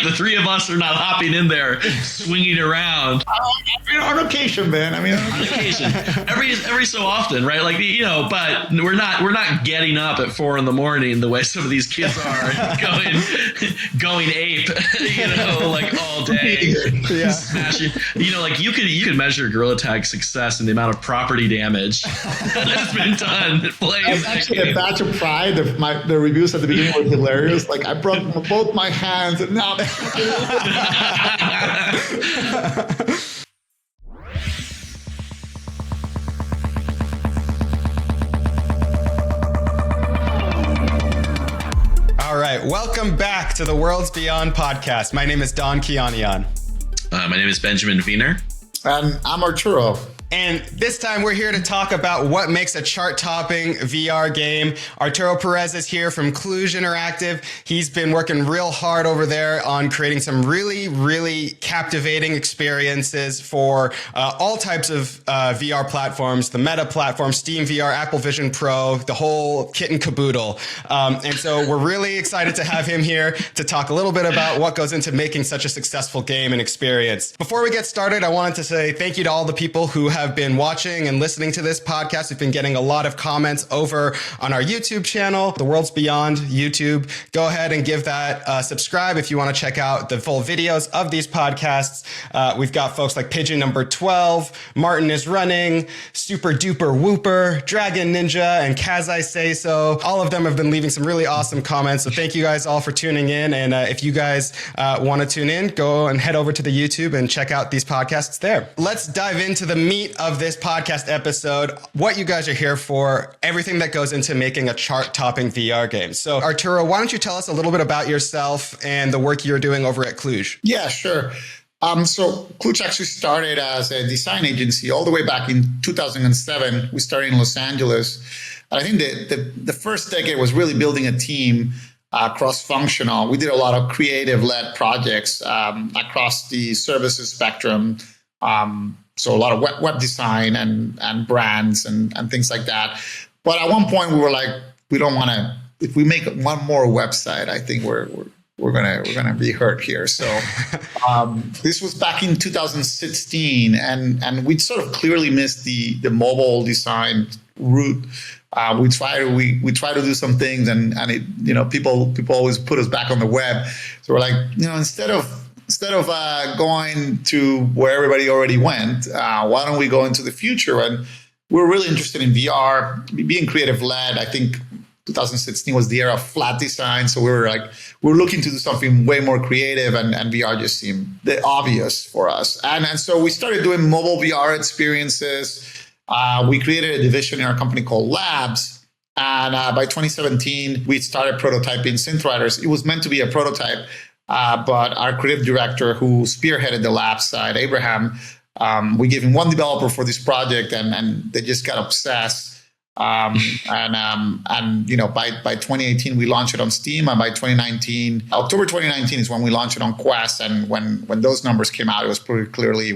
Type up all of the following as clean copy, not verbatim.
the three of us are not hopping in there, swinging around. On occasion, man. I mean, on occasion, every so often, right? Like, you know, but we're not getting up at 4 a.m. the way some of these kids are going ape, you know, like all day, smashing. You know, like you could measure Gorilla Tag's success in the amount of property damage that has been done playing. It's actually a badge of pride. The reviews at the beginning were hilarious. Like, I broke both my hands, and now. All right, welcome back to the Worlds Beyond podcast. My name is Don Kianian. My name is Benjamin Wiener. And I'm Arturo. And this time we're here to talk about what makes a chart-topping VR game. Arturo Perez is here from Kluge Interactive. He's been working real hard over there on creating some really, really captivating experiences for all types of VR platforms, the Meta platform, SteamVR, Apple Vision Pro, the whole kit and caboodle. And so we're really excited to have him here to talk a little bit about what goes into making such a successful game and experience. Before we get started, I wanted to say thank you to all the people who have been watching and listening to this podcast. We've been getting a lot of comments over on our YouTube channel, The Worlds Beyond YouTube. Go ahead and give that subscribe if you want to check out the full videos of these podcasts. We've got folks like Pigeon Number 12, Martin is Running, Super Duper Whooper, Dragon Ninja, and Kaz I Say So. All of them have been leaving some really awesome comments. So thank you guys all for tuning in. And if you guys want to tune in, go and head over to the YouTube and check out these podcasts there. Let's dive into the meat of this podcast episode, what you guys are here for, everything that goes into making a chart-topping VR game. So Arturo, why don't you tell us a little bit about yourself and the work you're doing over at Kluge? Yeah, sure. So Kluge actually started as a design agency all the way back in 2007. We started in Los Angeles. And I think the first decade was really building a team cross-functional. We did a lot of creative-led projects across the services spectrum. So a lot of web design and brands and things like that. But at one point we were like, we don't want to. If we make one more website, I think we're gonna be hurt here. So this was back in 2016, and we sort of clearly missed the mobile design route. We try to do some things, and it, you know, people always put us back on the web. So we're like, you know, instead of going to where everybody already went, why don't we go into the future? And we're really interested in VR, being creative led. I think 2016 was the era of flat design. So we're looking to do something way more creative, and VR just seemed the obvious for us. And so we started doing mobile VR experiences. We created a division in our company called Labs. And by 2017, we started prototyping Synth Riders. It was meant to be a prototype. But our creative director, who spearheaded the lab side, Abraham, we gave him one developer for this project, and they just got obsessed. And you know, by 2018 we launched it on Steam, and by October 2019 is when we launched it on Quest. And when those numbers came out, it was pretty clearly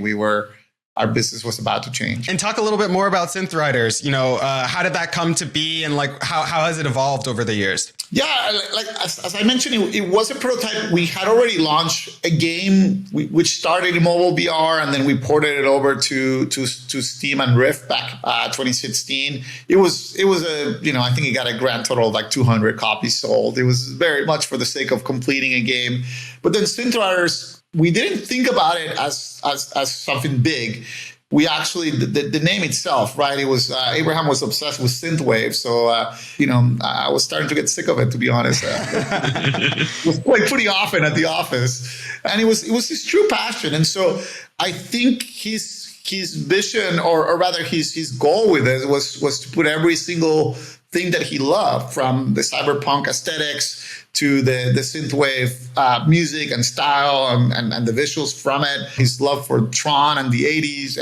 our business was about to change. And talk a little bit more about Synth Riders. You know, how did that come to be, and like how has it evolved over the years? Yeah, like as I mentioned, it was a prototype. We had already launched a game which started in mobile VR, and then we ported it over to Steam and Rift back 2016. It was a, you know, I think it got a grand total of like 200 copies sold. It was very much for the sake of completing a game. But then Synth Riders, we didn't think about it as something big. We actually, the name itself, right? It was, Abraham was obsessed with synthwave. So, you know, I was starting to get sick of it, to be honest. It was quite pretty often at the office. And it was his true passion. And so I think his vision, or rather his goal with it was to put every single thing that he loved, from the cyberpunk aesthetics to the synthwave music and style and the visuals from it, his love for Tron and the 80s,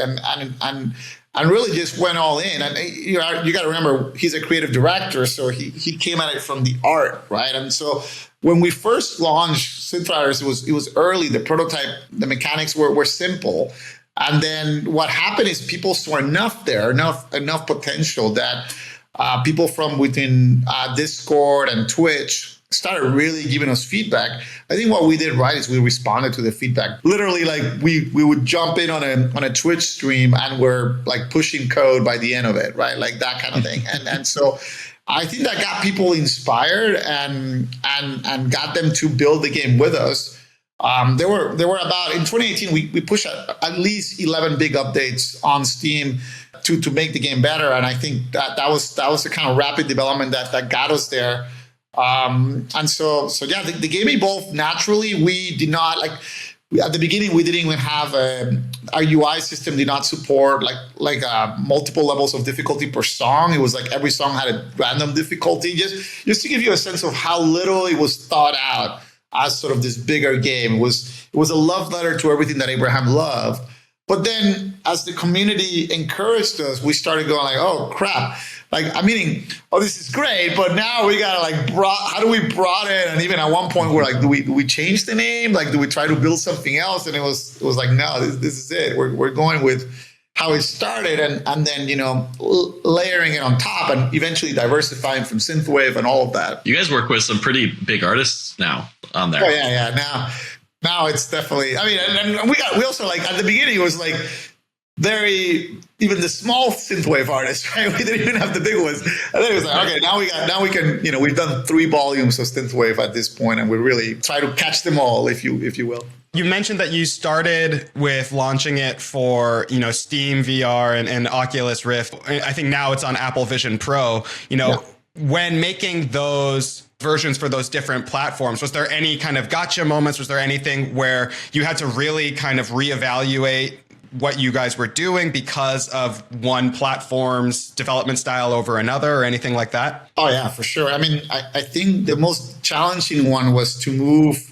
and really just went all in. And you got to remember, he's a creative director, so he came at it from the art, right? And so when we first launched Synth Riders, it was early. The prototype, the mechanics were simple. And then what happened is people saw enough potential that people from within Discord and Twitch started really giving us feedback, I think what we did right is we responded to the feedback. Literally, like we would jump in on a Twitch stream and we're like pushing code by the end of it, right? Like that kind of thing. And so I think that got people inspired and got them to build the game with us. There were about, in 2018, we pushed at least 11 big updates on Steam to make the game better. And I think that was the kind of rapid development that got us there. And so yeah, the game evolved naturally. We did not at the beginning, we didn't even have our UI system did not support multiple levels of difficulty per song. It was like every song had a random difficulty, just to give you a sense of how little it was thought out as sort of this bigger game. It was a love letter to everything that Abraham loved. But then as the community encouraged us, we started going like, oh crap. This is great, but now we gotta how do we broaden? And even at one point we're like, do we change the name? Like, do we try to build something else? And it was like, no, this is it. We're going with how it started, and then layering it on top, and eventually diversifying from synthwave and all of that. You guys work with some pretty big artists now on there. Oh yeah. Now it's definitely. I mean, and we also at the beginning it was like very, even the small synthwave artists, right? We didn't even have the big ones. And then it was like, okay, now we can, we've done 3 volumes of synthwave at this point, and we really try to catch them all, if you will. You mentioned that you started with launching it for, SteamVR and Oculus Rift. I think now it's on Apple Vision Pro. When making those versions for those different platforms, was there any kind of gotcha moments? Was there anything where you had to really kind of reevaluate what you guys were doing because of one platform's development style over another, or anything like that? Oh yeah, for sure. I mean, I think the most challenging one was to move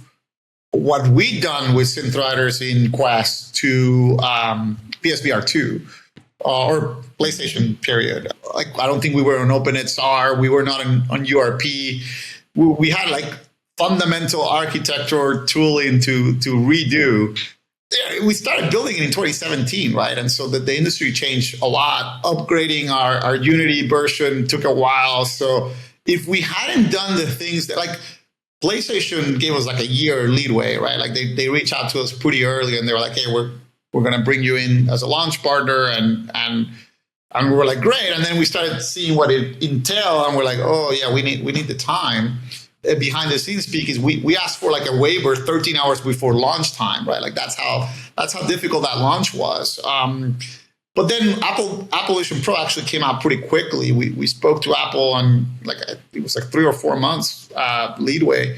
what we'd done with Synth Riders in Quest to PSVR 2 or PlayStation, period. I don't think we were on OpenXR. We were not on URP. We had fundamental architecture tooling to redo. We started building it in 2017, right? And so the industry changed a lot. Upgrading our Unity version took a while. So if we hadn't done the things that PlayStation gave us a year leadway, right? They reached out to us pretty early, and they were like, hey, we're going to bring you in as a launch partner. And we were like, great. And then we started seeing what it entailed, and we're like, oh yeah, we need the time. Behind the scenes speak is we asked for a waiver 13 hours before launch time, right? That's how difficult that launch was. But then Apple Vision Pro actually came out pretty quickly. We spoke to Apple on it was 3 or 4 months leadway,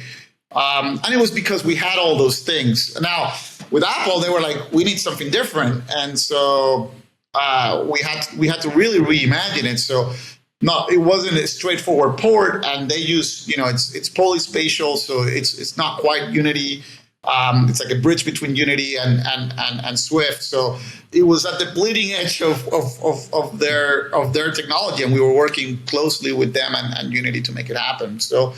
and it was because we had all those things. Now with Apple, they were like, we need something different, and so we had to really reimagine it. So. No, it wasn't a straightforward port, and they use, it's polyspatial, so it's not quite Unity. It's like a bridge between Unity and Swift. So it was at the bleeding edge of their technology, and we were working closely with them and Unity to make it happen. So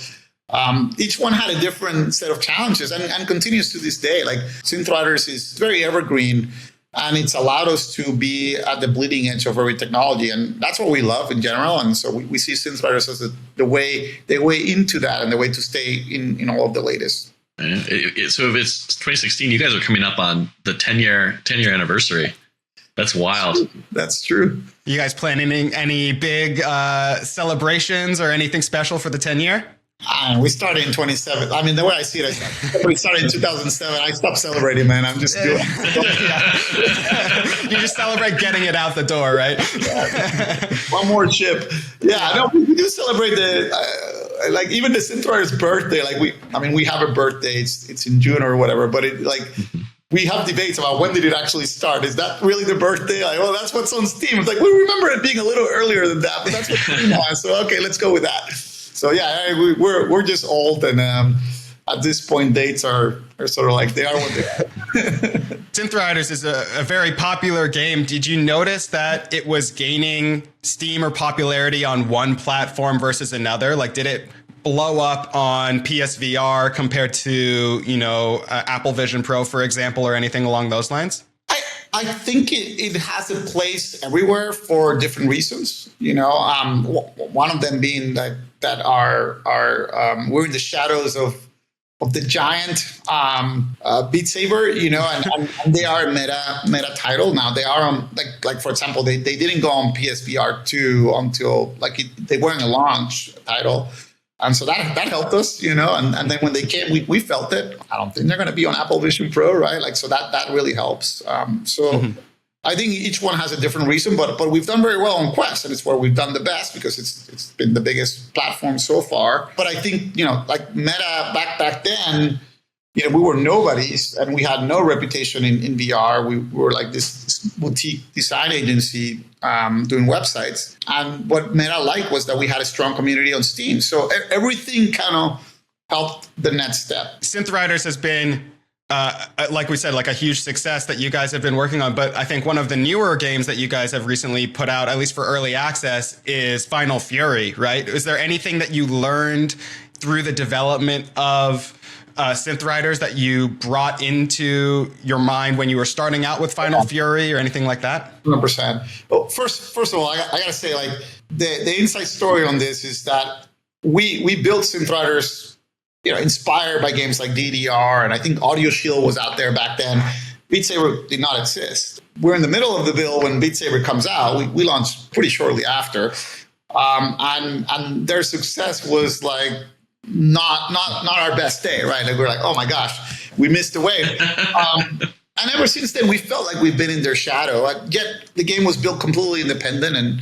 each one had a different set of challenges, and continues to this day. Synth Riders is very evergreen. And it's allowed us to be at the bleeding edge of every technology. And that's what we love in general. And so we see Synth Riders as the way into that, and the way to stay in all of the latest. So if it's 2016, you guys are coming up on the 10-year anniversary. That's wild. That's true. You guys planning any big celebrations or anything special for the 10-year? We started in 2017. I mean, the way I see it, we started in 2007. I stopped celebrating, man. I'm just doing You just celebrate getting it out the door, right? One more chip. Yeah, no, we do celebrate even the Synth Riders' birthday. We have a birthday. It's in June or whatever, but we have debates about when did it actually start. Is that really the birthday? That's what's on Steam. It's we remember it being a little earlier than that, but that's what Steam has. So okay, let's go with that. So yeah, we're just old, and at this point, dates are sort of they are what they are. Synth Riders is a very popular game. Did you notice that it was gaining steam or popularity on one platform versus another? Did it blow up on PSVR compared to Apple Vision Pro, for example, or anything along those lines? I think it has a place everywhere for different reasons. One of them being that that are we're in the shadows of the giant Beat Saber, and they are a meta title. Now they are on like for example, they didn't go on PSVR 2 until they weren't a launch title. And so that helped us, and then when they came, we felt it. I don't think they're going to be on Apple Vision Pro, right? So that really helps. I think each one has a different reason, but we've done very well on Quest, and it's where we've done the best because it's been the biggest platform so far. But I think like Meta back then, we were nobodies and we had no reputation in VR. We were like this boutique design agency doing websites, and what Meta liked was that we had a strong community on Steam. So everything kind of helped the next step. Synth Riders has been, like we said, like a huge success that you guys have been working on. But I think one of the newer games that you guys have recently put out, at least for early access, is Final Fury, right? Is there anything that you learned through the development of Synth Riders that you brought into your mind when you were starting out with Final Fury or anything like that? 100%. Well, first of all, I got to say, like, the inside story on this is that we built Synth Riders inspired by games like DDR, and I think Audio Shield was out there back then. Beat Saber did not exist. We're in the middle of the build when Beat Saber comes out. We launched pretty shortly after, and their success was like not our best day, right? Like we're like, oh my gosh, we missed the wave. And ever since then, we felt like we've been in their shadow. Yet the game was built completely independent, and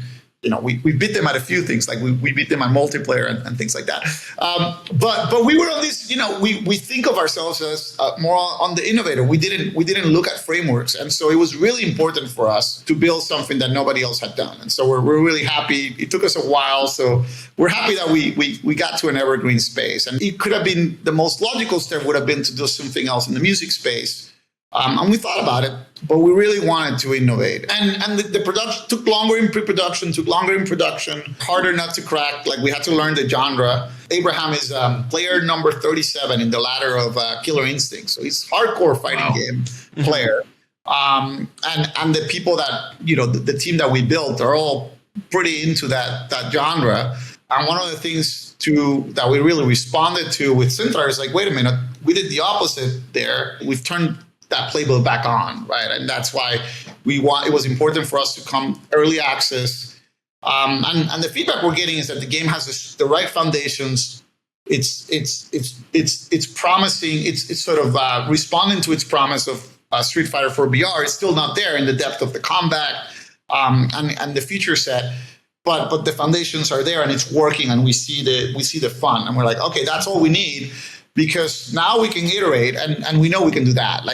we beat them at a few things, like we beat them at multiplayer and things like that. But we were on this, we think of ourselves as more on the innovator. We didn't look at frameworks, and so it was really important for us to build something that nobody else had done. And so we're really happy. It took us a while, so we're happy that we got to an evergreen space. And it could have been the most logical step would have been to do something else in the music space. And we thought about it, but we really wanted to innovate. And the production took longer in pre-production, took longer in production, harder not to crack. Like we had to learn the genre. Abraham is player number 37 in the ladder of Killer Instinct. So he's hardcore fighting game player. And the people that, the team that we built are all pretty into that genre. And one of the things that we really responded to with Synth Riders is like, wait a minute, we did the opposite there. We've turned that playbook back on, right? And that's why it was important for us to come early access. And the feedback we're getting is that the game has the right foundations. It's promising. It's sort of responding to its promise of Street Fighter for VR. It's still not there in the depth of the combat and the feature set, but the foundations are there and it's working, and we see the fun, and we're like, okay, that's all we need, because now we can iterate and we know we can do that.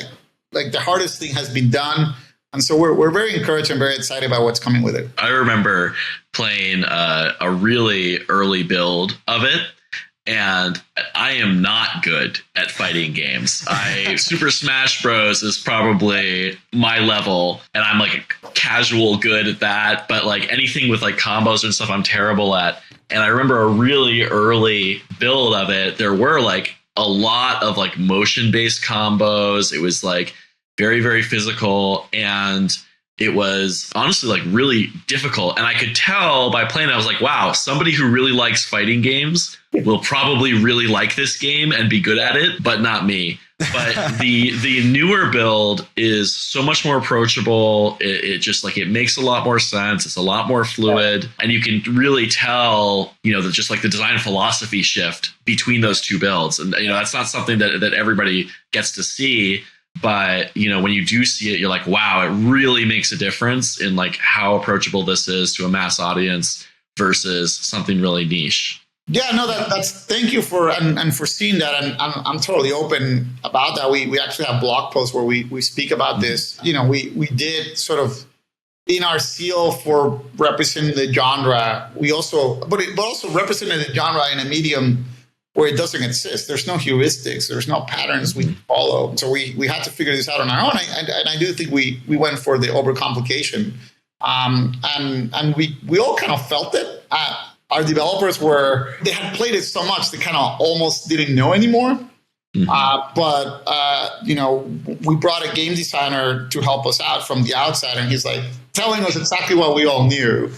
Like the hardest thing has been done. And so we're very encouraged and very excited about what's coming with it. I remember playing a really early build of it, and I am not good at fighting games. Super Smash Bros is probably my level, and I'm like a casual good at that. But like anything with like combos and stuff, I'm terrible at. And I remember a really early build of it. There were like a lot of like motion-based combos. It was like very, very physical, and it was honestly like really difficult. And I could tell by playing it, I was like, wow, somebody who really likes fighting games will probably really like this game and be good at it, but not me. But the newer build is so much more approachable. It just like, it makes a lot more sense. It's a lot more fluid, and you can really tell, just like the design philosophy shift between those two builds. And, that's not something that everybody gets to see. But, when you do see it, you're like, wow, it really makes a difference in like how approachable this is to a mass audience versus something really niche. Yeah, no, that's thank you for for seeing that, and I'm totally open about that. We actually have blog posts where we speak about this. We did sort of in our seal for representing the genre. We also representing the genre in a medium where it doesn't exist. There's no heuristics. There's no patterns we follow. So we had to figure this out on our own. And I do think we went for the overcomplication. And we all kind of felt it. Our developers they had played it so much, they kind of almost didn't know anymore. But we brought a game designer to help us out from the outside, and he's like telling us exactly what we all knew.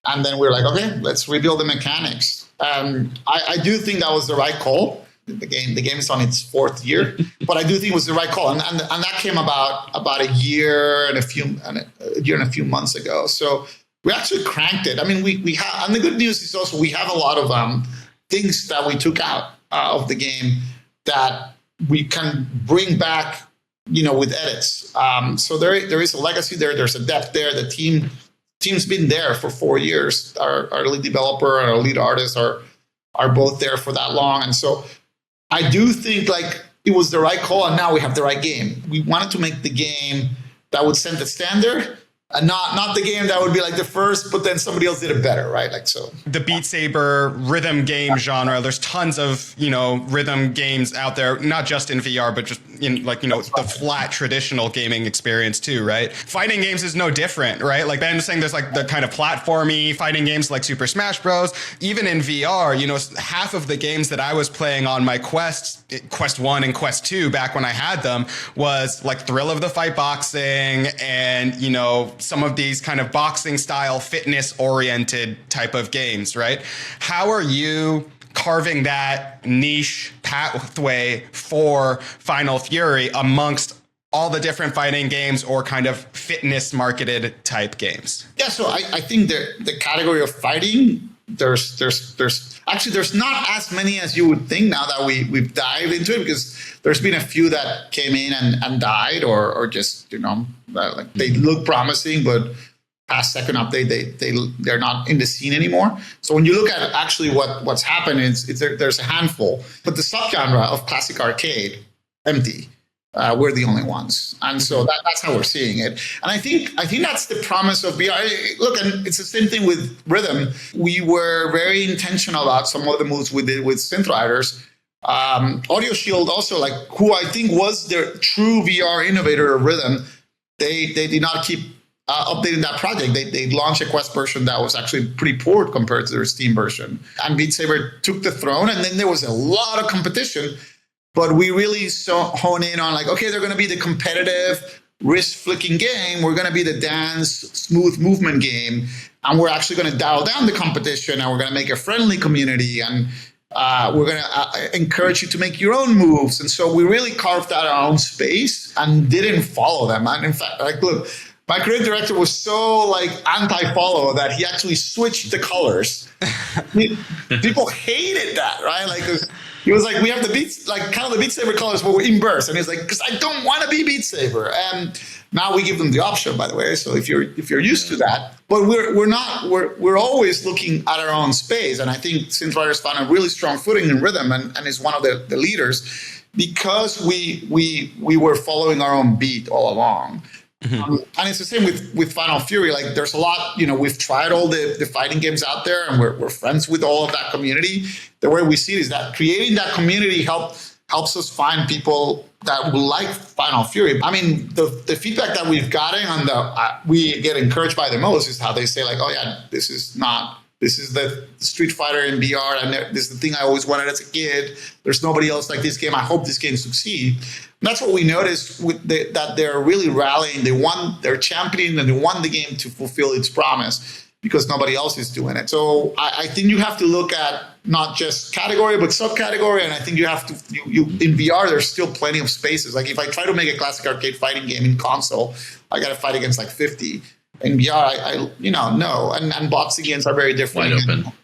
And then we're like, okay, let's rebuild the mechanics. I do think that was the right call. The game is on its fourth year, but I do think it was the right call, and that came about a year and a few months ago. So we actually cranked it. I mean, we have, and the good news is also we have a lot of things that we took out of the game that we can bring back, with edits. So there is a legacy there. There's a depth there. The team's been there for 4 years. Our lead developer and our lead artists are both there for that long, and so I do think it was the right call, and now we have the right game. We wanted to make the game that would set the standard, and not the game that would be like the first, but then somebody else did it better, right? The Beat Saber rhythm game genre. There's tons of rhythm games out there, not just in VR, but just in the flat traditional gaming experience too, right? Fighting games is no different, right? Like Ben was saying, there's the kind of platformy fighting games like Super Smash Bros. Even in VR, half of the games that I was playing on my Quest 1 and Quest 2 back when I had them was like Thrill of the Fight boxing and some of these kind of boxing style fitness oriented type of games, right? How are you carving that niche pathway for Final Fury amongst all the different fighting games or kind of fitness marketed type games? Yeah, so I think the category of fighting, there's not as many as you would think now that we've dived into it, because there's been a few that came in and died or just, they look promising, but past second update, they're not in the scene anymore. So when you look at actually what's happened, there's a handful, but the subgenre of classic arcade, empty. We're the only ones, and so that's how we're seeing it. And I think that's the promise of VR. Look, and it's the same thing with rhythm. We were very intentional about some of the moves we did with Synth Riders. Audio Shield also, who I think was the true VR innovator of rhythm. They did not keep updating that project. They launched a Quest version that was actually pretty poor compared to their Steam version, and Beat Saber took the throne. And then there was a lot of competition. But we really hone in on okay, they're going to be the competitive wrist-flicking game. We're going to be the dance, smooth movement game. And we're actually going to dial down the competition, and we're going to make a friendly community. And we're going to encourage you to make your own moves. And so we really carved out our own space and didn't follow them. And in fact, look, my creative director was so anti-follow that he actually switched the colors. People hated that, right? He was we have the Beat, kind of the Beat Saber colors, but we're in burst. And he's because I don't want to be Beat Saber. And now we give them the option, by the way. So if you're used to that, but we're always looking at our own space. And I think Synth Riders found a really strong footing in rhythm and is one of the leaders because we were following our own beat all along. Mm-hmm. And it's the same with Final Fury. There's a lot, we've tried all the fighting games out there, and we're friends with all of that community. The way we see it is that creating that community helps us find people that will like Final Fury. I mean, the feedback that we've gotten we get encouraged by the most is how they say oh yeah, this is the Street Fighter in VR, and this is the thing I always wanted as a kid. There's nobody else like this game. I hope this game succeeds. And that's what we noticed that they're really rallying. They're championing, and they want the game to fulfill its promise because nobody else is doing it. So I think you have to look at not just category, but subcategory. And I think you have to, in VR, there's still plenty of spaces. If I try to make a classic arcade fighting game in console, I got to fight against 50. In VR, no, and boxing games are very different,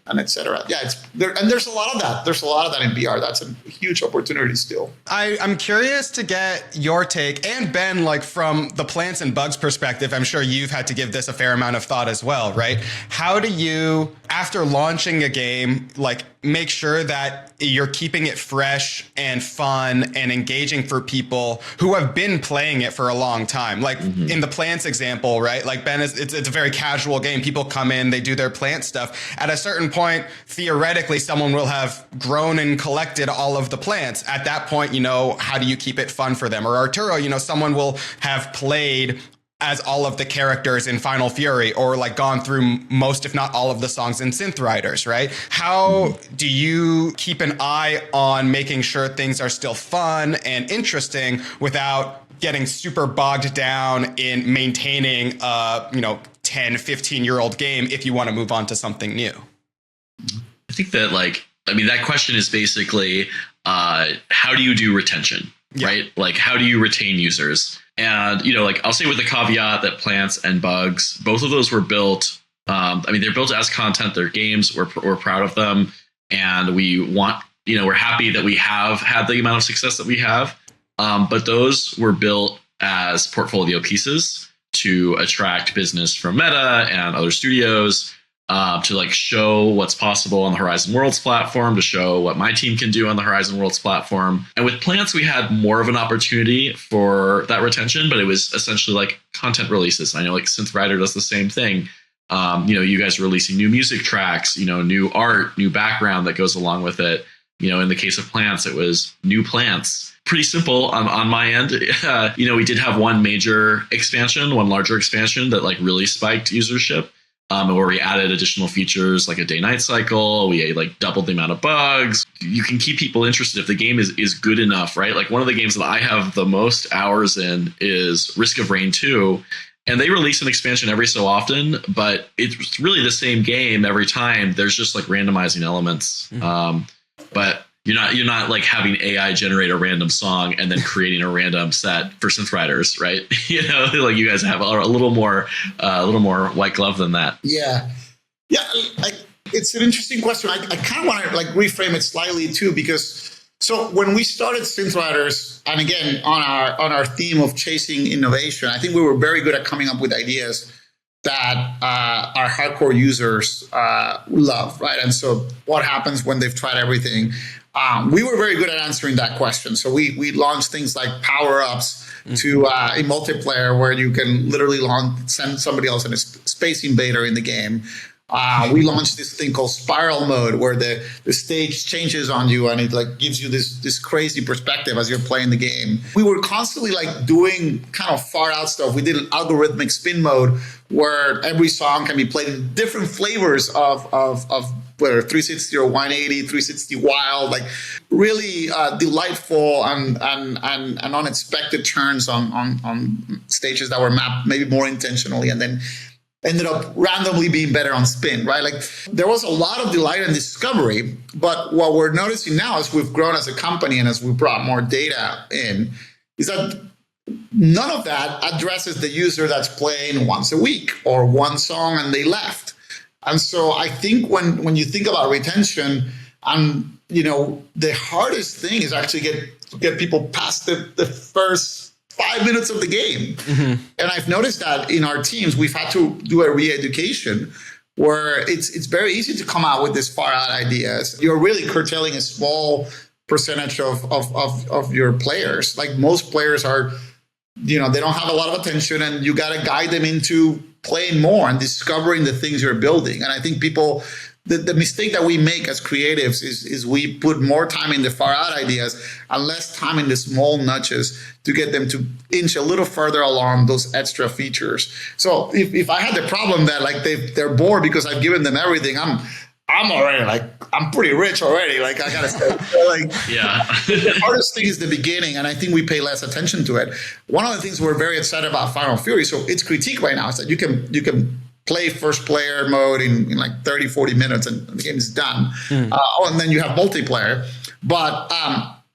and et cetera. Yeah, and there's a lot of that. There's a lot of that in VR. That's a huge opportunity still. I'm curious to get your take, and Ben, from the plants and bugs perspective, I'm sure you've had to give this a fair amount of thought as well, right? How do you, after launching a game, make sure that you're keeping it fresh and fun and engaging for people who have been playing it for a long time? In the plants example, right? Ben, it's a very casual game. People come in, they do their plant stuff. At a certain point, theoretically, someone will have grown and collected all of the plants. At that point, how do you keep it fun for them? Or Arturo, someone will have played as all of the characters in Final Fury, or gone through most, if not all of the songs in Synth Riders, right? How do you keep an eye on making sure things are still fun and interesting without getting super bogged down in maintaining a 10, 15-year-old game if you want to move on to something new? I think that that question is basically how do you do retention, right? Like, how do you retain users? And, I'll say with the caveat that plants and bugs, both of those were built. They're built as content. They're games. We're proud of them. And we're happy that we have had the amount of success that we have. But those were built as portfolio pieces to attract business from Meta and other studios, to show what's possible on the Horizon Worlds platform, to show what my team can do on the Horizon Worlds platform. And with Plants, we had more of an opportunity for that retention, but it was essentially content releases. I know Synth Rider does the same thing. You guys are releasing new music tracks, new art, new background that goes along with it. In the case of Plants, it was new plants. Pretty simple on my end. We did have one larger expansion that really spiked usership, where we added additional features like a day-night cycle. We doubled the amount of bugs. You can keep people interested if the game is good enough, right? One of the games that I have the most hours in is Risk of Rain 2. And they release an expansion every so often, but it's really the same game every time. There's just randomizing elements. But you're not having AI generate a random song and then creating a random set for Synth Riders, right? You guys have a little more white glove than that. Yeah. It's an interesting question. I kind of want to reframe it slightly too, because so when we started Synth Riders, and again on our theme of chasing innovation, I think we were very good at coming up with ideas that our hardcore users love, right? And so what happens when they've tried everything? We were very good at answering that question. So we launched things like power-ups to a multiplayer where you can literally send somebody else in a space invader in the game. We launched this thing called spiral mode, where the stage changes on you and it gives you this crazy perspective as you're playing the game. We were constantly doing kind of far out stuff. We did an algorithmic spin mode where every song can be played in different flavors of whether 360 or 180, 360 wild, really delightful and unexpected turns on stages that were mapped maybe more intentionally, and then ended up randomly being better on spin, right? There was a lot of delight and discovery, but what we're noticing now as we've grown as a company and as we brought more data in is that none of that addresses the user that's playing once a week or one song and they left. And so I think when you think about retention, the hardest thing is actually get people past the first 5 minutes of the game. Mm-hmm. And I've noticed that in our teams, we've had to do a re-education where it's very easy to come out with these far out ideas. You're really curtailing a small percentage of your players. Most players are, they don't have a lot of attention, and you got to guide them into playing more and discovering the things you're building. And I think the mistake that we make as creatives is we put more time in the far out ideas and less time in the small nudges to get them to inch a little further along those extra features. So if I had the problem that they're bored because I've given them everything, I'm already I'm pretty rich already. I gotta say, yeah. The hardest thing is the beginning, and I think we pay less attention to it. One of the things we're very excited about Final Fury, so its critique right now is that you can play first player mode in 30, 40 minutes and the game is done. And then you have multiplayer. But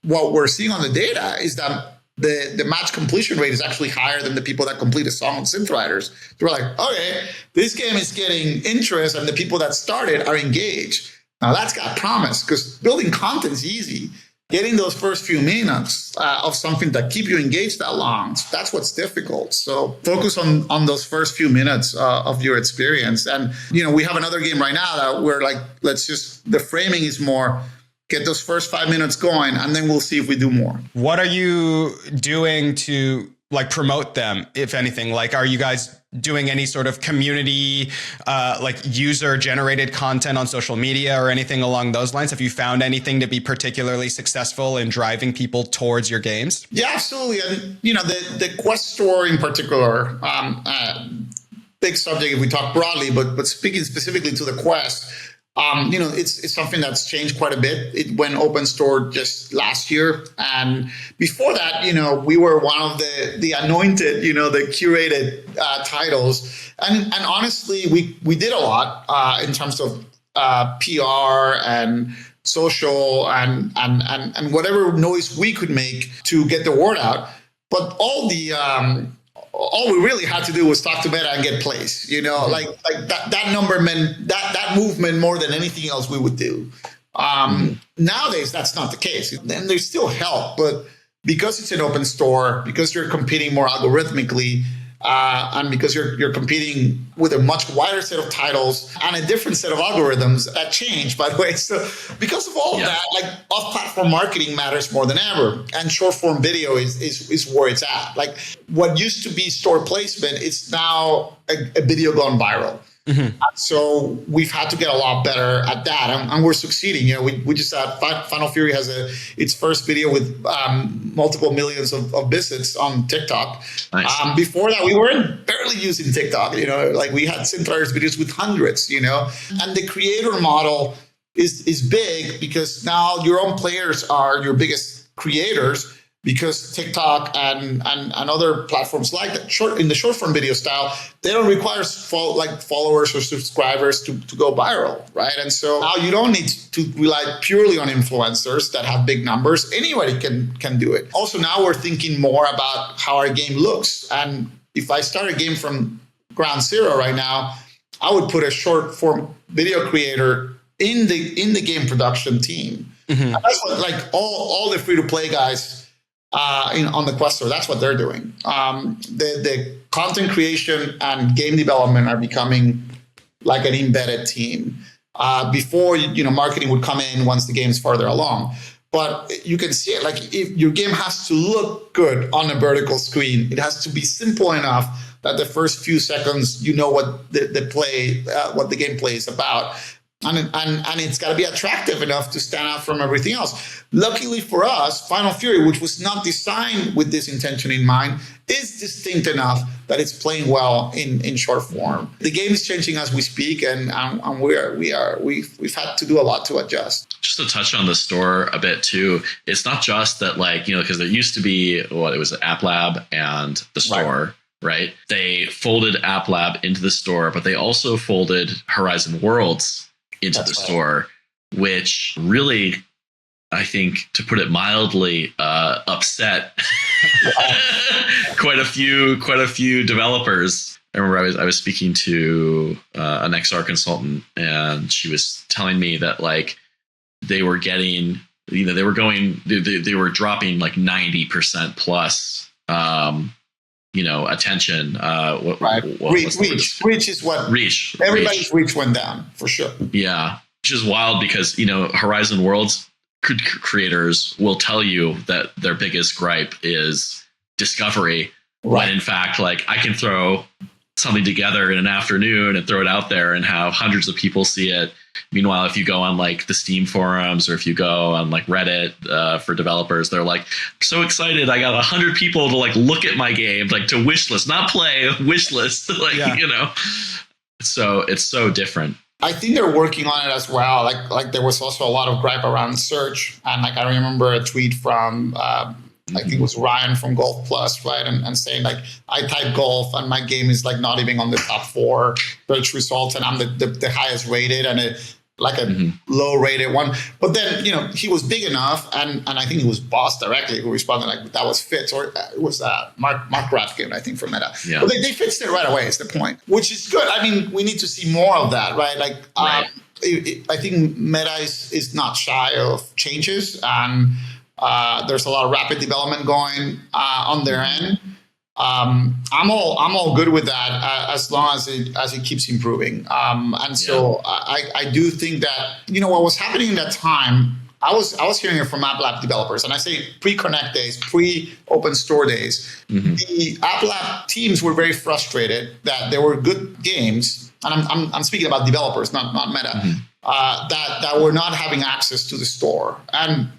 what we're seeing on the data is that the match completion rate is actually higher than the people that complete a song on Synth Riders. So we're okay, this game is getting interest and the people that started are engaged. Now that's got promise, because building content is easy. Getting those first few minutes of something that keep you engaged that long, that's what's difficult. So focus on those first few minutes of your experience. And, we have another game right now that we're the framing is more, get those first 5 minutes going, and then we'll see if we do more. What are you doing to promote them, if anything? Are you guys doing any sort of community, user generated content on social media or anything along those lines? Have you found anything to be particularly successful in driving people towards your games? Yeah, absolutely. And, the Quest store in particular, big subject if we talk broadly, but speaking specifically to the Quest, it's something that's changed quite a bit. It went open store just last year. And before that, we were one of the anointed, the curated titles. And honestly, we did a lot in terms of PR and social and whatever noise we could make to get the word out. But all we really had to do was talk to Meta and get plays. Like that number meant that movement more than anything else we would do. Nowadays, that's not the case. And there's still help, but because it's an open store, because you're competing more algorithmically, and because you're competing with a much wider set of titles and a different set of algorithms that change, by the way. So because of all of that, like off-platform marketing matters more than ever. And short-form video is where it's at. Like what used to be store placement is now a video gone viral. Mm-hmm. So we've had to get a lot better at that, and we're succeeding. We just had Final Fury has its first video with multiple millions of visits on TikTok. Nice. Before that, we weren't barely using TikTok. Like we had Synth Riders videos with hundreds. And the creator model is big because now your own players are your biggest creators. Because TikTok and other platforms like that, in the short form video style, they don't require followers or subscribers to go viral, right? And so now you don't need to rely purely on influencers that have big numbers. Anybody can do it. Also, now we're thinking more about how our game looks. And if I start a game from ground zero right now, I would put a short form video creator in the game production team. Mm-hmm. And that's what all the free to play guys. On the Quest Store, that's what they're doing. The content creation and game development are becoming like an embedded team. Before, marketing would come in once the game's farther along. But you can see it, like if your game has to look good on a vertical screen, it has to be simple enough that the first few seconds, what the gameplay is about. And it's got to be attractive enough to stand out from everything else. Luckily for us, Final Fury, which was not designed with this intention in mind, is distinct enough that it's playing well in short form. The game is changing as we speak, and we've had to do a lot to adjust. Just to touch on the store a bit too, it's not just that because there used to be it was App Lab and the store. Right? They folded App Lab into the store, but they also folded Horizon Worlds into the store, which really, I think, to put it mildly, upset quite a few developers. I remember I was speaking to an XR consultant, and she was telling me that they were getting, they were dropping 90% plus. Attention. Reach is what everybody's reach went down for sure. Yeah, which is wild because Horizon Worlds creators will tell you that their biggest gripe is discovery, when in fact, I can throw something together in an afternoon and throw it out there and have hundreds of people see it. Meanwhile, if you go on the Steam forums or if you go on Reddit for developers, they're so excited. I got 100 people to look at my game, to wish list, not play, wish list. So it's so different. I think they're working on it as well. There was also a lot of gripe around search, and I remember a tweet from I think it was Ryan from Golf Plus, right? And saying I type golf and my game is not even on the top 4 search results, and I'm the highest rated and a low rated one. But then, he was big enough, and I think it was Boss directly who responded that was Fitz, or it was Mark Rathkin, I think, from Meta. Yeah. But they fixed it right away, is the point, which is good. I mean, we need to see more of that, right? Right. I think Meta is not shy of changes, and there's a lot of rapid development going on their end. I'm all good with that as long as it keeps improving. So I do think that what was happening in that time. I was hearing it from App Lab developers, and I say pre-Connect days, pre-open store days. Mm-hmm. The App Lab teams were very frustrated that there were good games, and I'm speaking about developers, not Meta. Mm-hmm. That were not having access to the store. And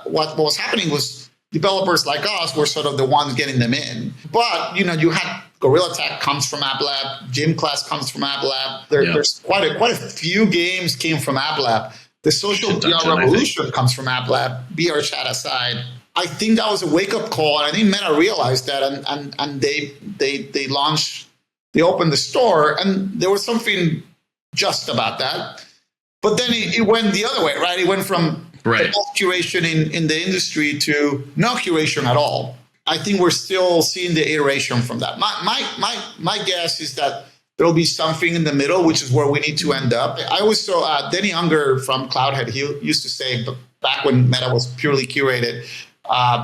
what was happening was developers like us were sort of the ones getting them in. But, you had Gorilla Tech comes from App Lab, Gym Class comes from App Lab. There's quite a few games came from App Lab. The social VR revolution comes from App Lab, VR chat aside. I think that was a wake-up call, and I think Meta realized that, and they launched, they opened the store, and there was something just about that. But then it went the other way, right? It went from Right. the most curation in the industry to no curation at all. I think we're still seeing the iteration from that. My guess is that there'll be something in the middle, which is where we need to end up. I always saw Denny Unger from Cloudhead. He used to say, but back when Meta was purely curated,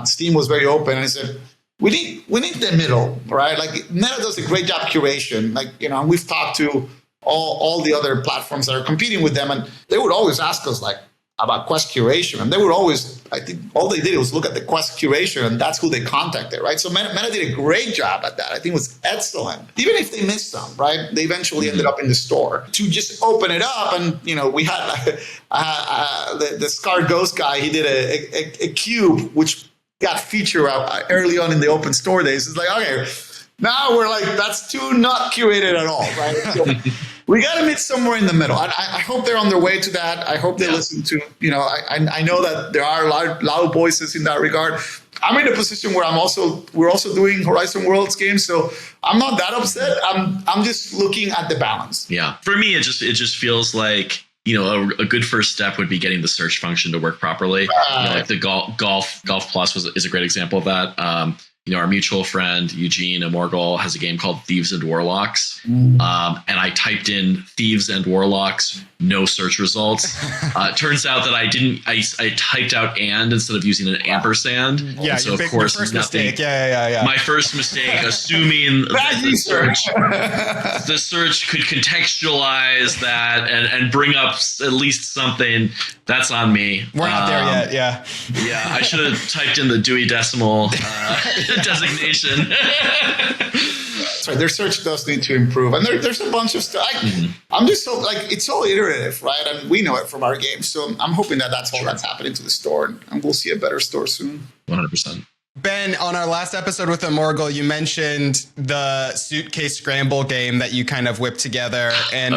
Steam was very open, and he said, we need the middle, right? Like Meta does a great job curation. Like, you know, we've talked to all the other platforms that are competing with them, and they would always ask us like about Quest curation, and they would always, I think all they did was look at the Quest curation, and that's who they contacted, right? So Meta did a great job at that. I think it was excellent. Even if they missed some, right? They eventually ended up in the store. To just open it up, and you know, we had the Scar Ghost guy. He did a cube which got featured early on in the open store days. It's like, okay, now we're like, that's too not curated at all, right? So we got to meet somewhere in the middle. I hope they're on their way to that. I hope they listen to, you know, I know that there are loud voices in that regard. I'm in a position where we're also doing Horizon Worlds games, so I'm not that upset. I'm just looking at the balance. Yeah, for me, it just feels like, you know, a good first step would be getting the search function to work properly. You know, like the Golf Plus is a great example of that. You know, our mutual friend Eugene Amorgol has a game called Thieves and Warlocks, and I typed in Thieves and Warlocks, no search results. Turns out that I typed out and instead of using an ampersand. Yeah, so of course, first nothing. mistake. Yeah. My first mistake, assuming that the search could contextualize that and bring up at least something. That's on me. We're not there yet. Yeah. Yeah, I should have typed in the Dewey Decimal designation. Sorry, their search does need to improve, and there's a bunch of stuff. I'm just so like it's all iterative, right? And we know it from our games, so I'm hoping that that's all that's happening to the store, and we'll see a better store soon. 100%. Ben, on our last episode with Amorgol, you mentioned the Suitcase Scramble game that you kind of whipped together, and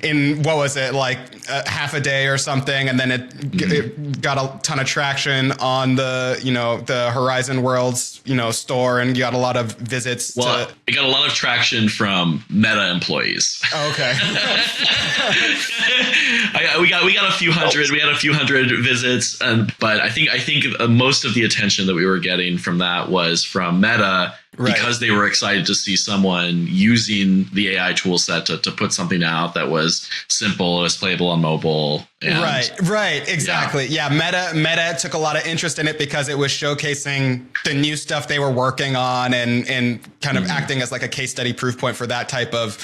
in what was it, like half a day or something, and then it got a ton of traction on the, you know, the Horizon Worlds, you know, store, and you got a lot of visits. Well, it got a lot of traction from Meta employees. Oh, okay. we got a few hundred. We had a few hundred visits, but I think most of the attention that we were getting from that was from Meta, because they were excited to see someone using the AI tool set to put something out that was simple, it was playable on mobile. And right, exactly. Yeah, Meta took a lot of interest in it because it was showcasing the new stuff they were working on and kind of acting as like a case study proof point for that type of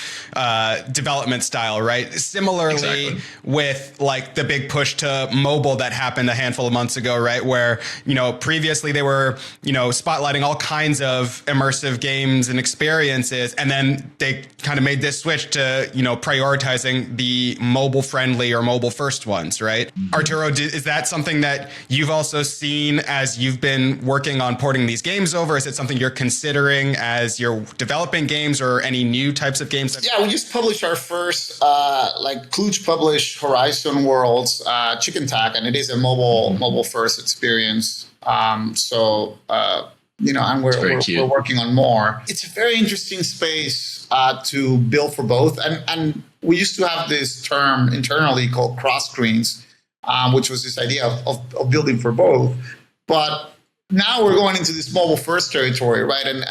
development style, right? Similarly with like the big push to mobile that happened a handful of months ago, right? Where, you know, previously they were, you know, spotlighting all kinds of immersive games and experiences, and then they kind of made this switch to, you know, prioritizing the mobile friendly or mobile first ones, right? Arturo, is that something that you've also seen as you've been working on porting these games over? Is it something you're considering as you're developing games, or any new types of games? Yeah, we just published our first, like Kluge published Horizon Worlds Chicken Tack, and it is a mobile first experience. You know, and we're working on more. It's a very interesting space to build for both. And we used to have this term internally called cross screens, which was this idea of building for both. But now we're going into this mobile first territory, right? And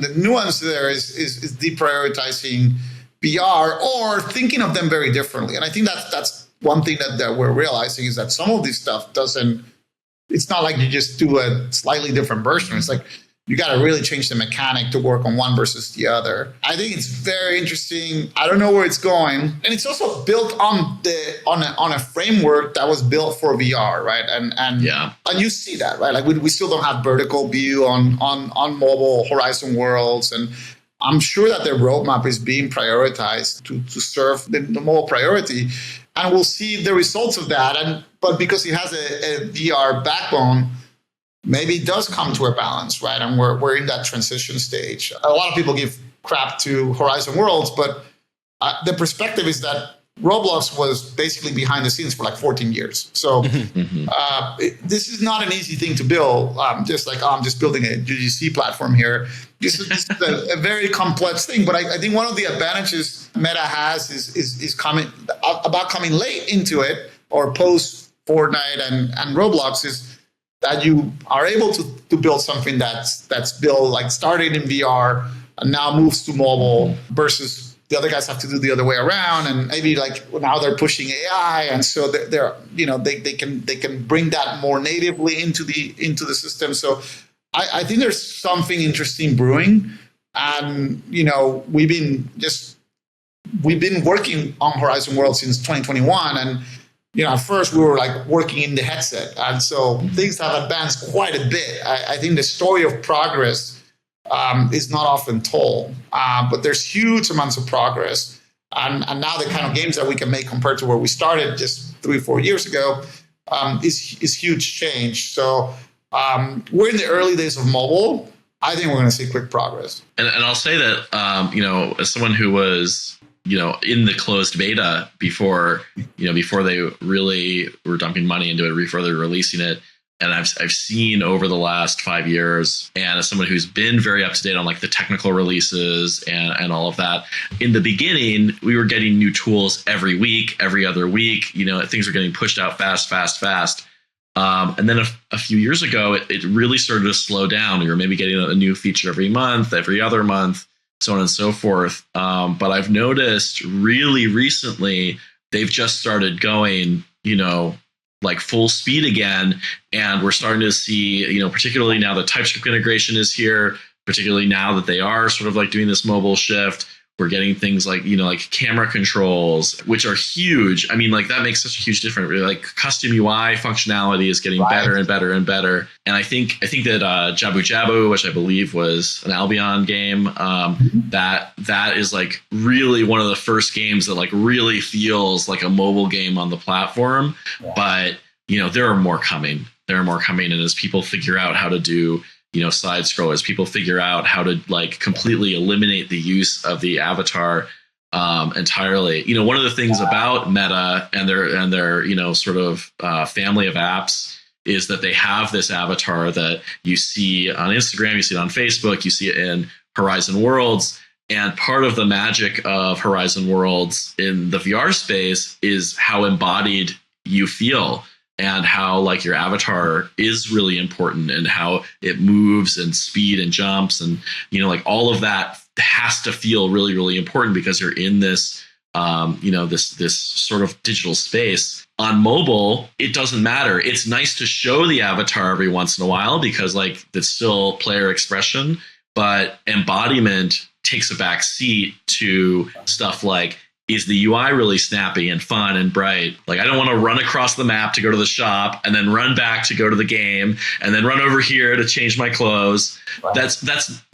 the nuance there is deprioritizing VR or thinking of them very differently. And I think that's one thing that we're realizing is that some of this stuff it's not like you just do a slightly different version. It's like you got to really change the mechanic to work on one versus the other. I think it's very interesting. I don't know where it's going, and it's also built on a framework that was built for VR, right? And you see that, right? Like we still don't have vertical view on mobile Horizon Worlds, and I'm sure that their roadmap is being prioritized to serve the mobile priority. And we'll see the results of that. But because it has a VR backbone, maybe it does come to a balance, right? And we're in that transition stage. A lot of people give crap to Horizon Worlds, but the perspective is that Roblox was basically behind the scenes for like 14 years. So this is not an easy thing to build. Just like, I'm just building a UGC platform here. This is a very complex thing. But I think one of the advantages Meta has is coming late into it, or post Fortnite and Roblox, is that you are able to build something that's built, like started in VR and now moves to mobile, versus the other guys have to do the other way around, and maybe like now they're pushing AI, and so they're they can bring that more natively into the system. So I think there's something interesting brewing, and we've been working on Horizon World since 2021, and at first we were like working in the headset, and so things have advanced quite a bit. I think the story of progress is not often told, but there's huge amounts of progress, and now the kind of games that we can make compared to where we started just 3-4 years ago is huge change. So we're in the early days of mobile. I think we're going to see quick progress. And I'll say that as someone who was in the closed beta before they really were dumping money into it, before they were releasing it. And I've seen over the last 5 years, and as someone who's been very up to date on like the technical releases and all of that, in the beginning, we were getting new tools every week, every other week. Things were getting pushed out fast. And then a few years ago, it really started to slow down. We were maybe getting a new feature every month, every other month, so on and so forth. But I've noticed really recently, they've just started going, like full speed again. And we're starting to see, particularly now that TypeScript integration is here, particularly now that they are sort of like doing this mobile shift, we're getting things like, like camera controls, which are huge. I mean, like that makes such a huge difference. Like custom UI functionality is getting better and better and better. And I think that Jabu Jabu, which I believe was an Albion game, that is like really one of the first games that like really feels like a mobile game on the platform. Yeah. But, there are more coming. And as people figure out how to do side scrollers, people figure out how to like completely eliminate the use of the avatar entirely. One of the things about Meta and their sort of family of apps is that they have this avatar that you see on Instagram, you see it on Facebook, you see it in Horizon Worlds. And part of the magic of Horizon Worlds in the VR space is how embodied you feel, and how like your avatar is really important, and how it moves and speed and jumps, and like all of that has to feel really, really important because you're in this this sort of digital space. On mobile, it doesn't matter. It's nice to show the avatar every once in a while because like it's still player expression, but embodiment takes a back seat to stuff like, is the UI really snappy and fun and bright? Like, I don't want to run across the map to go to the shop and then run back to go to the game and then run over here to change my clothes. Wow. That's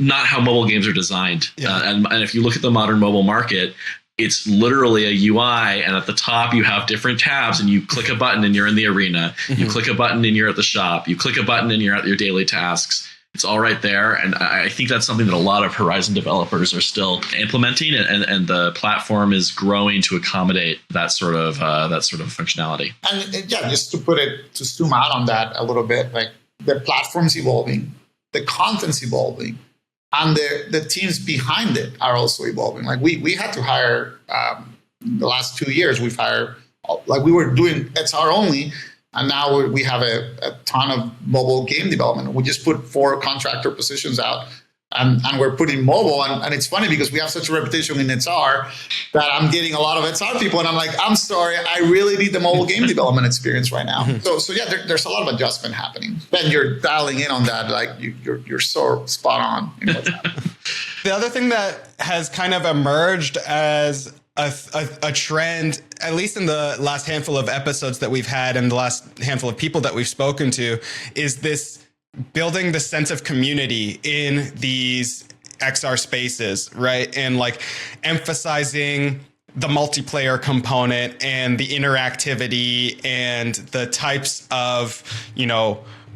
not how mobile games are designed. Yeah. And if you look at the modern mobile market, it's literally a UI, and at the top you have different tabs, and you click a button and you're in the arena. Mm-hmm. You click a button and you're at the shop. You click a button and you're at your daily tasks. It's all right there. And I think that's something that a lot of Horizon developers are still implementing, and the platform is growing to accommodate that sort of functionality. And just to zoom out on that a little bit, like the platform's evolving, the content's evolving, and the teams behind it are also evolving. Like we had to hire the last 2 years, we've hired, like we were doing XR only. And now we have a ton of mobile game development. We just put 4 contractor positions out, and we're putting mobile. And it's funny because we have such a reputation in XR that I'm getting a lot of XR people. And I'm like, I'm sorry, I really need the mobile game development experience right now. So yeah, there's a lot of adjustment happening. Ben, you're dialing in on that. Like you're so spot on in what's happening. The other thing that has kind of emerged as a trend, at least in the last handful of episodes that we've had and the last handful of people that we've spoken to, is this building the sense of community in these XR spaces, right? And like emphasizing the multiplayer component and the interactivity and the types of,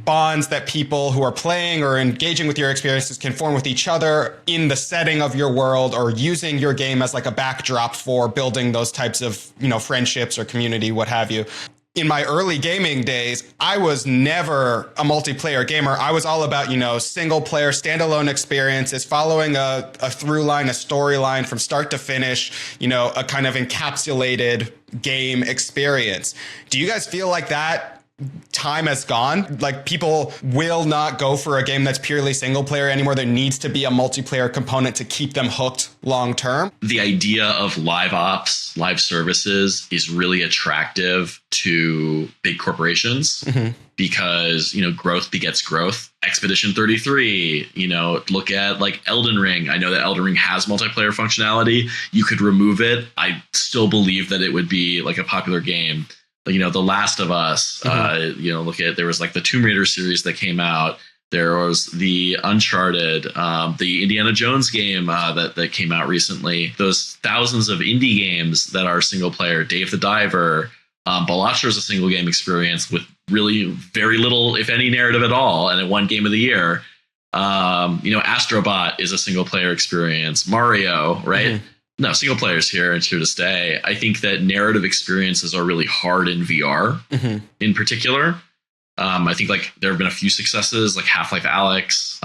bonds that people who are playing or engaging with your experiences can form with each other in the setting of your world, or using your game as like a backdrop for building those types of, friendships or community, what have you. In my early gaming days, I was never a multiplayer gamer. I was all about, single player, standalone experiences, following a through line, a storyline from start to finish, a kind of encapsulated game experience. Do you guys feel like that time has gone? Like, people will not go for a game that's purely single player anymore. There needs to be a multiplayer component to keep them hooked long term. The idea of live ops, live services is really attractive to big corporations because, growth begets growth. Expedition 33, look at like Elden Ring. I know that Elden Ring has multiplayer functionality. You could remove it. I still believe that it would be like a popular game. The Last of Us, look at, there was like the Tomb Raider series that came out. There was the Uncharted, the Indiana Jones game that came out recently. Those thousands of indie games that are single player. Dave the Diver, Balatro is a single game experience with really very little, if any, narrative at all, and it won Game of the Year. Astrobot is a single player experience. Mario, right? No, single player is here. It's here to stay. I think that narrative experiences are really hard in VR in particular. I think like there have been a few successes like Half-Life Alyx,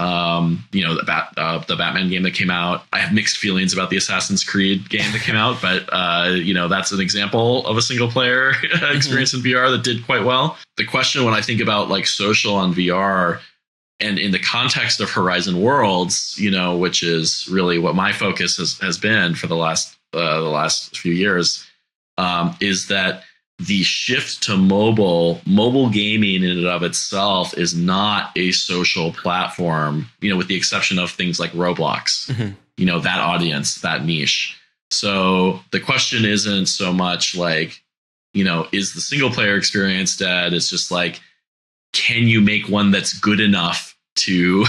the Batman game that came out. I have mixed feelings about the Assassin's Creed game that came out, but that's an example of a single player experience in VR that did quite well. The question when I think about like social on VR, and in the context of Horizon Worlds, which is really what my focus has been for the last few years, is that the shift to mobile gaming in and of itself is not a social platform, with the exception of things like Roblox, that audience, that niche. So the question isn't so much like, is the single player experience dead? It's just like, can you make one that's good enough to,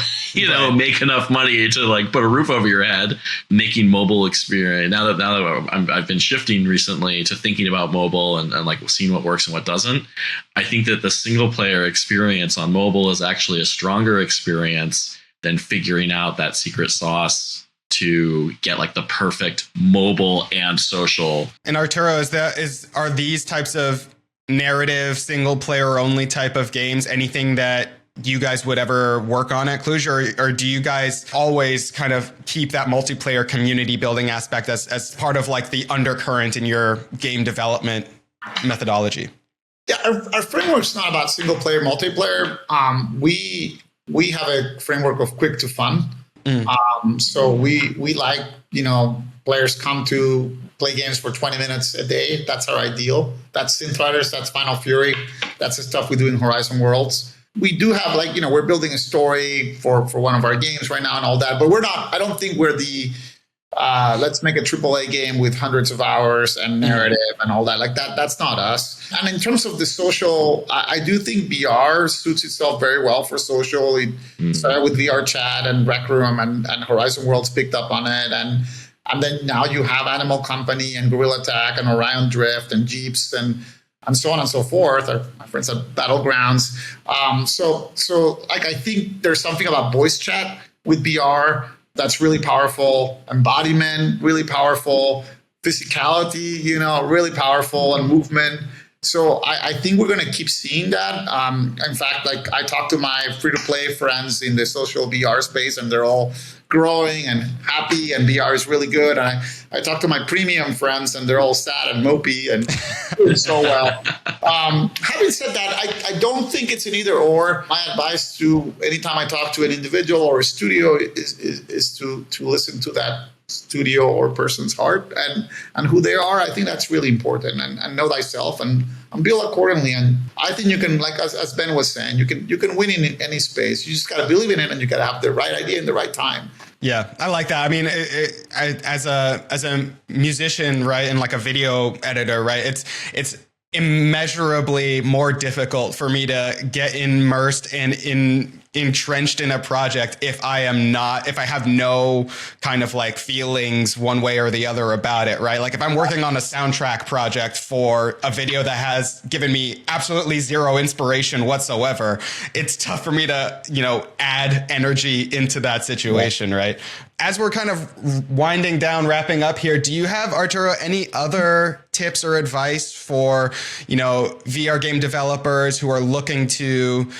make enough money to like put a roof over your head, making mobile experience. Now that I've been shifting recently to thinking about mobile and like seeing what works and what doesn't, I think that the single player experience on mobile is actually a stronger experience than figuring out that secret sauce to get like the perfect mobile and social. And Arturo, are these types of narrative single player only type of games anything that you guys would ever work on at Kluge, or do you guys always kind of keep that multiplayer community building aspect as part of like the undercurrent in your game development methodology? Yeah, our framework's not about single player, multiplayer. We have a framework of quick to fun. So we like, players come to play games for 20 minutes a day. That's our ideal. That's Synth Riders, that's Final Fury. That's the stuff we do in Horizon Worlds. We do have we're building a story for one of our games right now and all that, but I don't think we're the, let's make a AAA game with hundreds of hours and narrative and all that. Like that's not us. And in terms of the social, I do think VR suits itself very well for social. It started with VR Chat and Rec Room and Horizon Worlds picked up on it. And then now you have Animal Company and Gorilla Tag and Orion Drift and Jeeps and so on and so forth, or my friends at Battlegrounds. So I think there's something about voice chat with VR that's really powerful, embodiment, really powerful, physicality, really powerful, and movement. So I think we're going to keep seeing that. In fact, I talk to my free-to-play friends in the social VR space, and they're all growing and happy, and VR is really good. And I talk to my premium friends, and they're all sad and mopey and doing so well. Having said that, I don't think it's an either or. My advice to anytime I talk to an individual or a studio is to listen to that studio or person's heart and who they are. I think that's really important, and know thyself and build accordingly. And I think you can, like as Ben was saying, you can win in any space. You just got to believe in it, and you got to have the right idea in the right time. Yeah, I like that. I mean, as a musician, right, and like a video editor, right, it's immeasurably more difficult for me to get immersed and entrenched in a project if I have no kind of like feelings one way or the other about it, right? Like if I'm working on a soundtrack project for a video that has given me absolutely zero inspiration whatsoever, it's tough for me to, add energy into that situation, right? As we're kind of winding down, wrapping up here, do you have, Arturo, any other tips or advice for, VR game developers who are looking to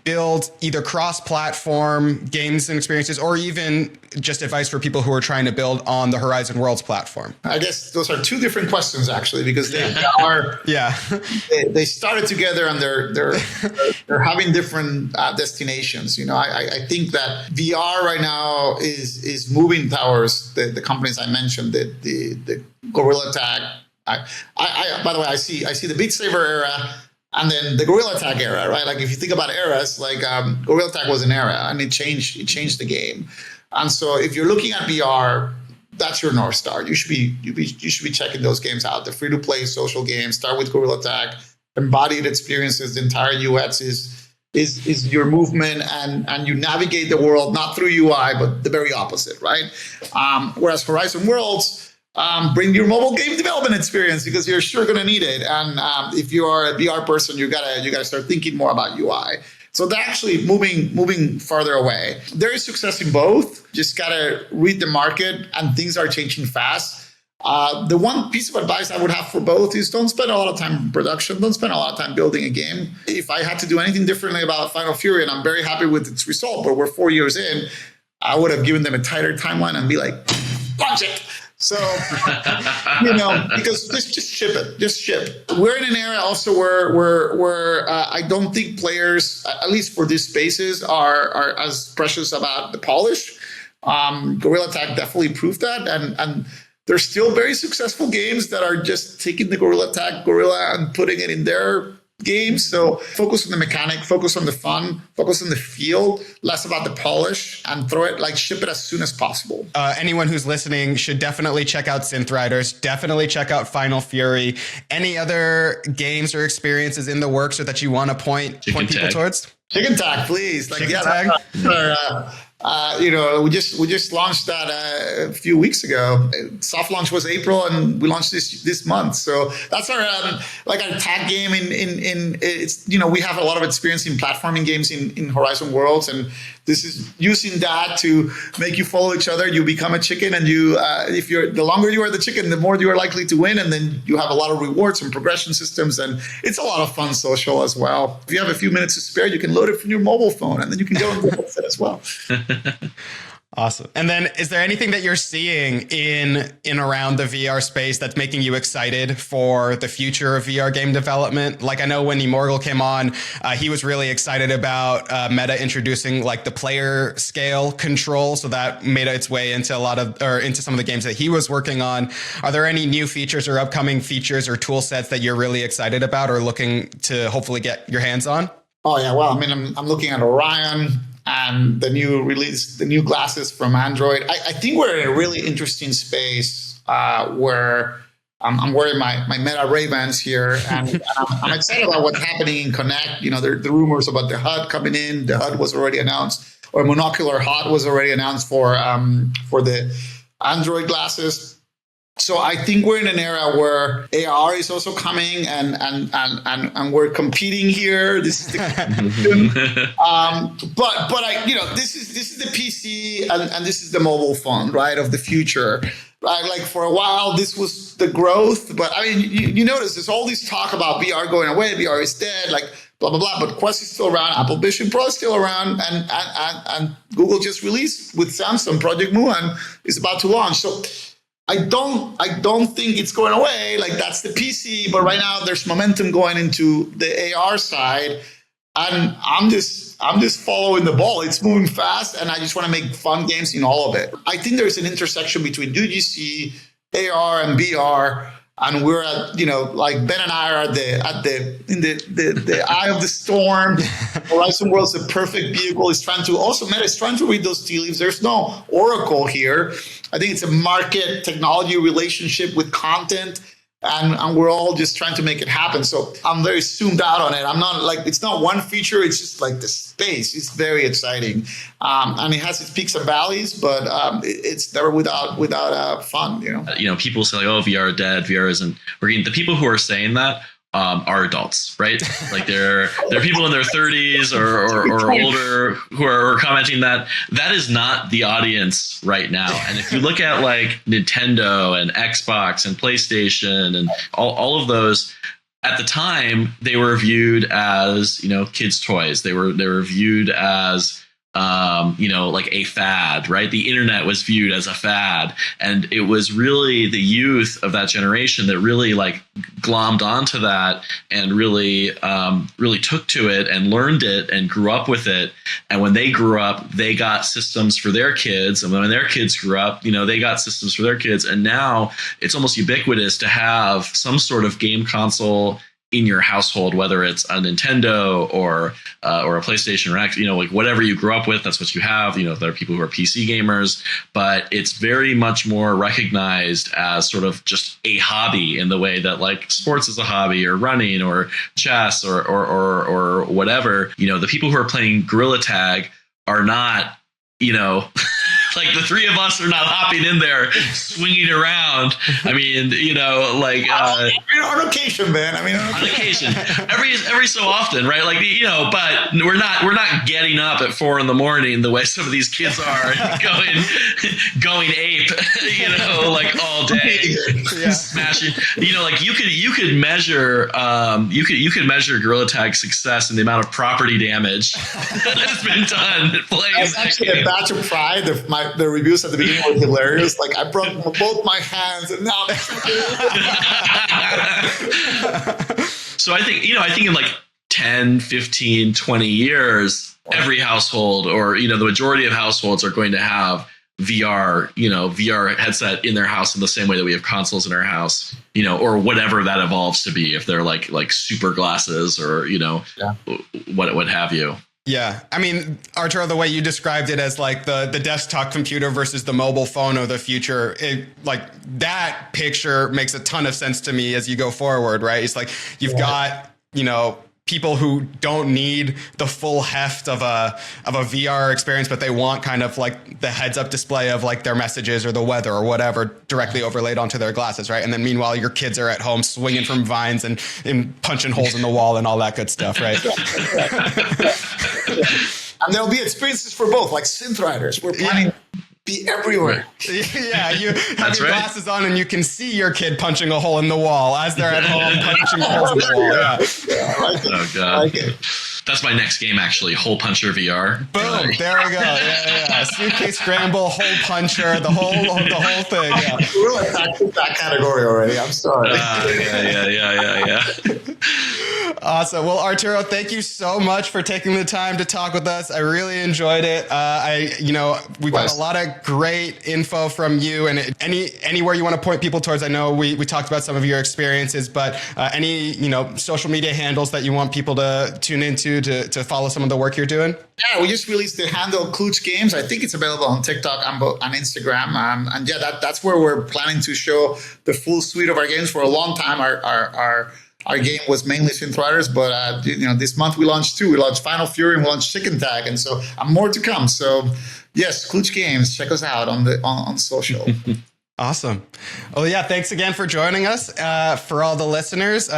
build either cross-platform games and experiences, or even just advice for people who are trying to build on the Horizon Worlds platform? I guess those are two different questions, actually, because they are they started together and they're having different destinations. I think that VR right now is moving towards the companies I mentioned, the Gorilla Tag. By the way, I see the Beat Saber era. And then the Gorilla Tag era, right? Like if you think about eras, like Gorilla Tag was an era, and it changed the game. And so if you're looking at VR, that's your North Star. You should be checking those games out. The free-to-play social games. Start with Gorilla Tag. Embodied experiences. The entire UX is your movement, and you navigate the world not through UI, but the very opposite, right? Whereas Horizon Worlds. Bring your mobile game development experience, because you're sure going to need it. And if you are a VR person, you gotta start thinking more about UI. So they're actually moving farther away. There is success in both. Just gotta read the market, and things are changing fast. The one piece of advice I would have for both is don't spend a lot of time in production. Don't spend a lot of time building a game. If I had to do anything differently about Final Fury, and I'm very happy with its result, but we're 4 years in, I would have given them a tighter timeline and be like, launch it. So, because just ship it, just ship. We're in an era also where I don't think players, at least for these spaces, are as precious about the polish. Gorilla Tag definitely proved that, and there's still very successful games that are just taking the Gorilla Tag Gorilla and putting it in their games. So focus on the mechanic, focus on the fun, focus on the feel, less about the polish, and ship it as soon as possible. Anyone who's listening should definitely check out Synth Riders, definitely check out Final Fury. Any other games or experiences in the works or that you want to point people towards? Chicken Tag, please. Tag. We just launched that a few weeks ago. Soft launch was April, and we launched this month. So that's our our tag game. In it's we have a lot of experience in platforming games in Horizon Worlds, and this is using that to make you follow each other. You become a chicken, and the longer you are the chicken, the more you are likely to win, and then you have a lot of rewards and progression systems, and it's a lot of fun social as well. If you have a few minutes to spare, you can load it from your mobile phone, and then you can go and do it as well. Awesome. And then is there anything that you're seeing in around the VR space that's making you excited for the future of VR game development? Like I know when Immortal came on, he was really excited about Meta introducing like the player scale control. So that made its way into into some of the games that he was working on. Are there any new features or upcoming features or tool sets that you're really excited about or looking to hopefully get your hands on? Oh yeah. Well, I mean, I'm looking at Orion and the new glasses from Android. I think we're in a really interesting space where I'm wearing my Meta Ray-Bans here, and I'm excited about what's happening in Connect. The rumors about the HUD coming in. The HUD was already announced, or monocular HUD was already announced for the Android glasses. So I think we're in an era where AR is also coming, and we're competing here. This is the this is the PC and this is the mobile phone, right, of the future. Right, like for a while this was the growth, but I mean you notice there's all this talk about VR going away, VR is dead, like blah blah blah. But Quest is still around, Apple Vision Pro is still around, and Google just released with Samsung Project Muon is about to launch. So I don't think it's going away. Like that's the PC, but right now there's momentum going into the AR side, and I'm just following the ball. It's moving fast, and I just want to make fun games in all of it. I think there's an intersection between UGC, AR, and VR, and we're at like Ben and I are in the eye of the storm. Horizon World's the perfect vehicle. Meta is trying to read those tea leaves. There's no oracle here. I think it's a market technology relationship with content, and we're all just trying to make it happen. So I'm very zoomed out on it. I'm not like, it's not one feature. It's just like the space. It's very exciting. And it has its peaks and valleys, but it's never without fun, People say like, oh, VR dead, VR isn't working. The people who are saying that are adults, right? Like they're people in their 30s or older who are commenting that is not the audience right now. And if you look at like Nintendo and Xbox and PlayStation and all of those, at the time they were viewed as kids' toys. They were viewed as like a fad, right? The internet was viewed as a fad, and it was really the youth of that generation that really like glommed onto that and really took to it and learned it and grew up with it. And when they grew up, they got systems for their kids, and when their kids grew up, they got systems for their kids. And now it's almost ubiquitous to have some sort of game console in your household, whether it's a Nintendo or a PlayStation or X, like whatever you grew up with, that's what you have. There are people who are PC gamers, but it's very much more recognized as sort of just a hobby in the way that like sports is a hobby, or running, or chess, or whatever. The people who are playing Gorilla Tag are not, like the three of us are not hopping in there, swinging around. I mean, on occasion, man. On occasion, every so often, right? Like, but we're not getting up at 4 a.m. the way some of these kids are going ape, like all day, smashing. Like you could measure Gorilla Tag success in the amount of property damage that has been done playing. That's actually a badge of pride. The reviews at the beginning were hilarious. Like, I broke both my hands, and now. So I think in like 10, 15, 20 years, every household, or the majority of households, are going to have VR headset in their house in the same way that we have consoles in our house, or whatever that evolves to be, if they're like super glasses or what have you. Yeah. I mean, Arturo, the way you described it as like the desktop computer versus the mobile phone of the future, like that picture makes a ton of sense to me as you go forward, right? It's like you've got, people who don't need the full heft of a VR experience, but they want kind of like the heads up display of like their messages or the weather or whatever directly overlaid onto their glasses, right? And then meanwhile, your kids are at home swinging from vines and punching holes in the wall and all that good stuff, right? And there'll be experiences for both, like Synth Riders. We're planning to be everywhere. Yeah, you have your glasses on and you can see your kid punching a hole in the wall as they're at home punching holes in the wall. Yeah, I like it. Oh, God. I like it. That's my next game, actually. Hole Puncher VR. Boom! There we go. Yeah. Suitcase scramble, hole puncher, the whole thing. Yeah. We're like that category already. I'm sorry. Yeah. Awesome. Well, Arturo, thank you so much for taking the time to talk with us. I really enjoyed it. We've got a lot of great info from you, and anywhere you want to point people towards. I know we talked about some of your experiences, but any social media handles that you want people to tune into to follow some of the work you're doing? Yeah, we just released the handle Kluge Games. I think it's available on TikTok and on Instagram. And that's where we're planning to show the full suite of our games. For a long time, our game was mainly Synth Riders, but this month we launched 2. We launched Final Fury and we launched Chicken Tag, and so more to come. So yes, Kluge Games, check us out on social. Awesome. Well, yeah, thanks again for joining us. For all the listeners,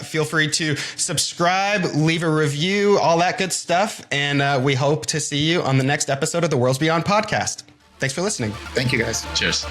feel free to subscribe, leave a review, all that good stuff. And we hope to see you on the next episode of the Worlds Beyond podcast. Thanks for listening. Thank you, guys. Cheers.